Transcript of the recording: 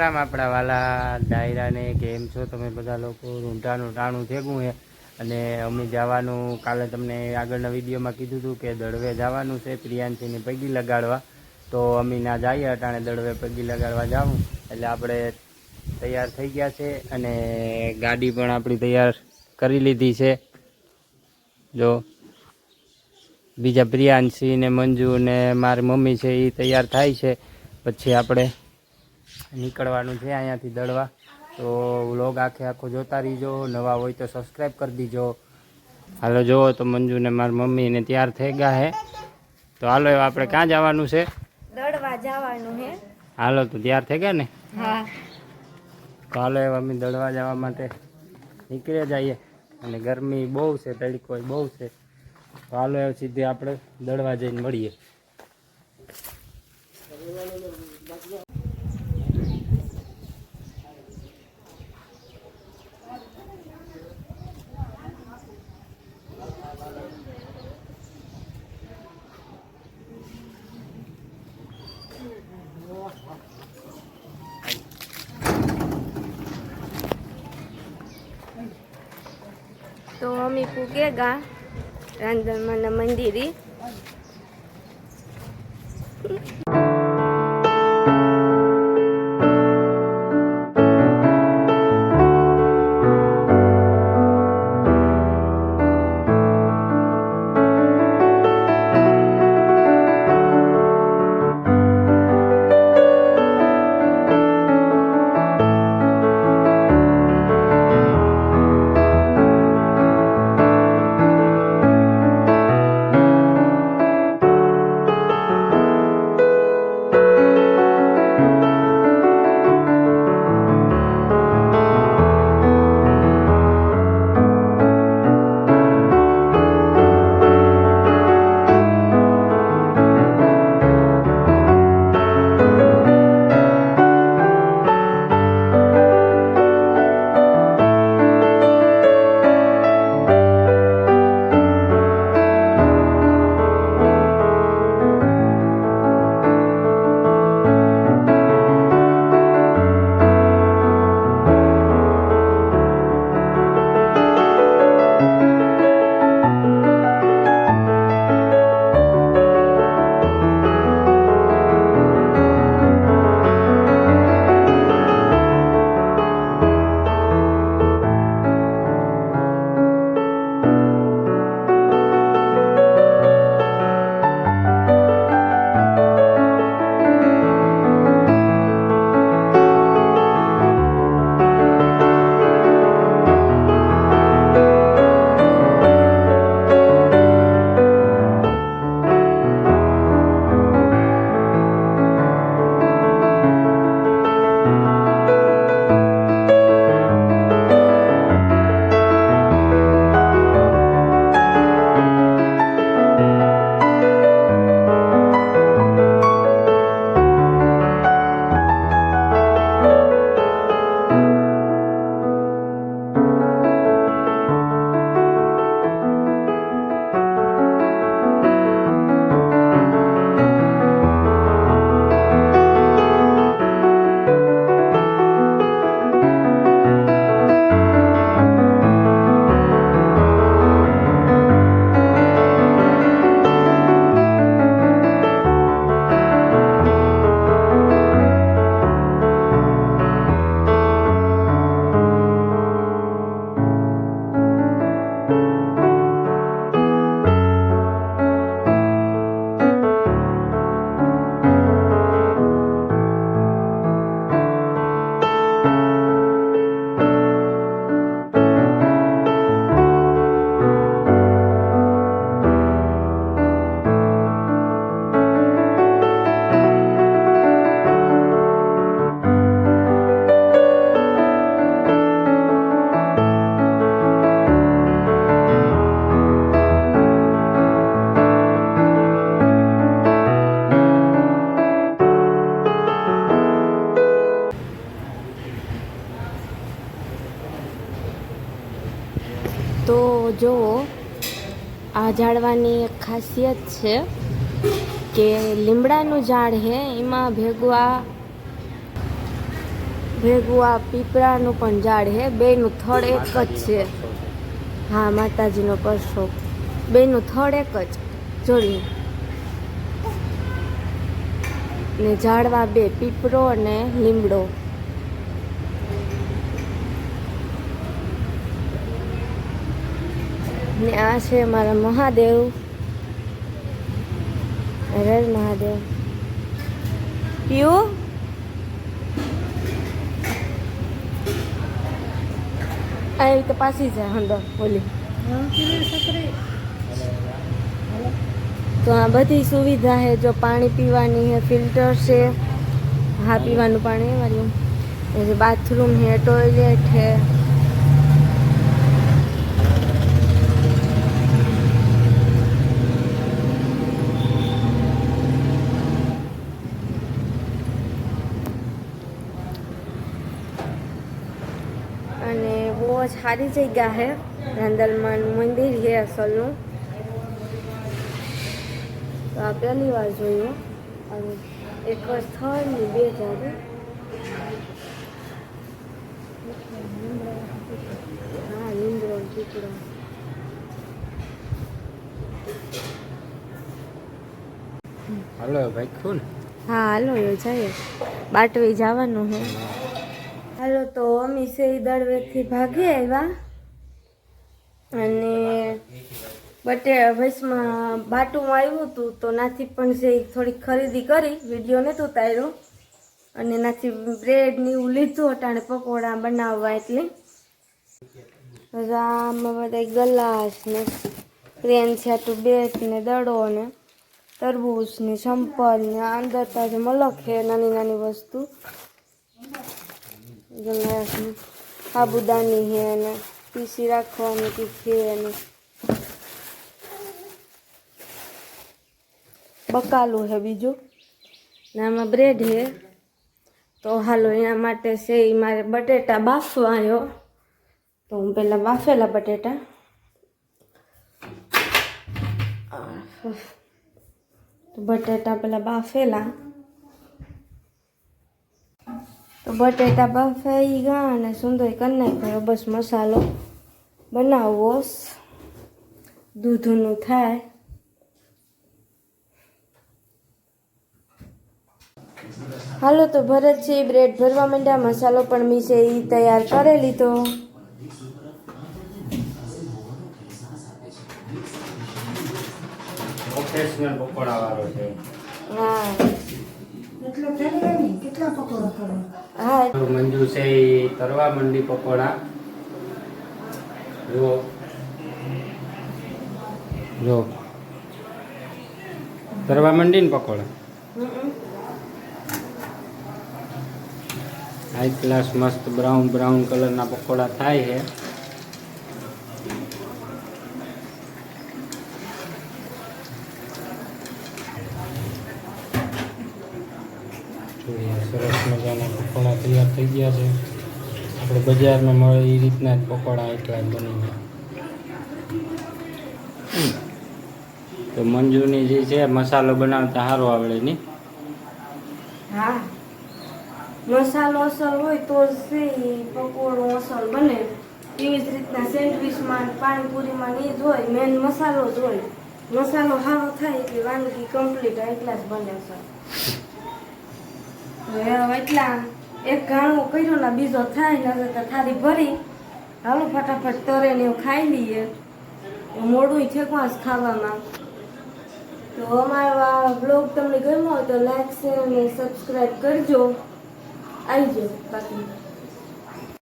રામ આપણા વાલા ડાયરાને કેમ છો તમે બધા લોકો? રૂંટાનું ટાણું થેગું છે અને અમે જવાનું કાલે તમને આગળના વિડીયોમાં કીધું હતું કે દળવે જવાનું છે પ્રિયાંશીને પગી લગાડવા. તો અમે ના જઈએ અટાણે દળવે પગી લગાડવા જાઉં એટલે આપણે તૈયાર થઈ ગયા છે અને ગાડી પણ આપણી તૈયાર કરી લીધી છે. જો બીજા પ્રિયાંશી ને મંજુ ને મારી મમ્મી છે એ તૈયાર થાય છે, પછી આપણે નીકળવાનું છે અહીંયાથી દળવા. તો વ્લોગ આખો જોતા રહીજો. નવા હોય તો સબસ્ક્રાઈબ કરી દીજો. હાલો જોવો તો મંજુ ને મારી મમ્મીને તૈયાર થઈ ગયા હે. તો હાલો આપણે ક્યાં જવાનું છે? દળવા જવાનું હે. હાલો તો તૈયાર થઈ ગયા ને? હા. તો હાલો અમે દળવા જવા માટે નીકળી જઈએ અને ગરમી બહુ છે, તડકો બહુ છે. તો હાલો સીધી આપણે દળવા જઈને મળીએ. તો અમે પૂગેગા રાંધણમાના મંદિરે. તો જુઓ, આ ઝાડવાની એક ખાસિયત છે કે લીમડાનું ઝાડ છે એમાં ભેગું આ ભેગું આ પીપળાનું પણ ઝાડ છે. બેનું થડ એક જ છે. હા, માતાજીનો પરસો. બેનું થડ એક જ જોડી ને ઝાડવા બે, પીપળો અને લીમડો. ને આ છે મારા મહાદેવ. હરે મહાદેવ. પીવું આવી રીતે પાછી જાય અંદર ઓલી. તો આ બધી સુવિધા છે. જો પાણી પીવાની છે, ફિલ્ટર છે. હા, પીવાનું પાણી વાળું. બાથરૂમ है, टॉयलेट है. અને બહુ જ સારી જગ્યા છે. રાંદલમાનું મંદિર છે અસલનું. તો આ પહેલી વાર જોયું. અને એક જ સ્થળની બે જાગે. હા, લીમડો પીપળો. હાલો ભાઈ ખૂન. હા, હાલો જઈએ. બાટવી જવાનું છે. હાલો, તો અમે સે દળવેથી ભાગી આવ્યા અને વચમાં બાટું આવ્યું હતું તો નાથી પણ સે થોડીક ખરીદી કરી. વિડીયો નહોતો ઉતાર્યો અને નાથી બ્રેડ ને એવું લીધું અટાણે પકોડા બનાવવા. એટલે આમાં બધા ગ્લાસ ને ક્રેન છાટું બેટ ને દડો ને તરબૂચ ને ચંપલ ને અંદર તાજે મલક છે. નાની નાની વસ્તુ ગ્લાસ ને સાબુદાની છે અને પીસી રાખવાની કંઈક છે અને બકાલું છે બીજું ને આમાં બ્રેડ છે. તો હાલો, એના માટે છે મારે બટેટા બાફવા આવ્યો. તો હું પહેલાં બાફેલા બટેટા પહેલાં બાફેલા. તો બટેટા બફાઈ ગયા અને સુંદર કરી નાખ્યો. બસ મસાલો બનાવવો, દૂધનું થાય. હાલો, તો ભરત છે બ્રેડ ભરવા માંડ્યા. મસાલો પણ મી છે એ તૈયાર કરી લીધો. પ્રોફેશનલ પકોડા વાળો છે. હા, કેટલા પકોડા કરવા? હા. મંજુ છે એ તરવા મંડી પકોડા. જો તરવા મંડી ને પકોડા. હાઈ ક્લાસ મસ્ત બ્રાઉન કલરના પકોડા થાય છે. સરસ મજાના પકોડા તૈયાર થઈ ગયા છે. આપણે બજારમાં મળે એ રીતના જ પકોડા એટલા જ બની ગયા. તો મંજુની જે છે મસાલો બનાવતા સારો આવડે નહીં. હા, મસાલો અસલ હોય તો જ પકોડું અસલ બને. એવી જ રીતના સેન્ડવીચમાં પાણીપુરીમાં એ જ હોય. મેન મસાલો જ હોય. મસાલો સારો થાય એટલે વાનગી કમ્પ્લીટ એટલા જ બને છે. એટલા એક ઘાણું કર્યો ને બીજો થાય ને તો થાળી ભરી હાલો ફટાફટ તરે ને એવું ખાઈ લઈએ. મોડું છે કોણ ખાવામાં. તો અમારો બ્લોગ તમને ગમ્યો હોય તો લાઈક શેર અને સબસ્ક્રાઈબ કરજો. આવી જાઓ બાકી.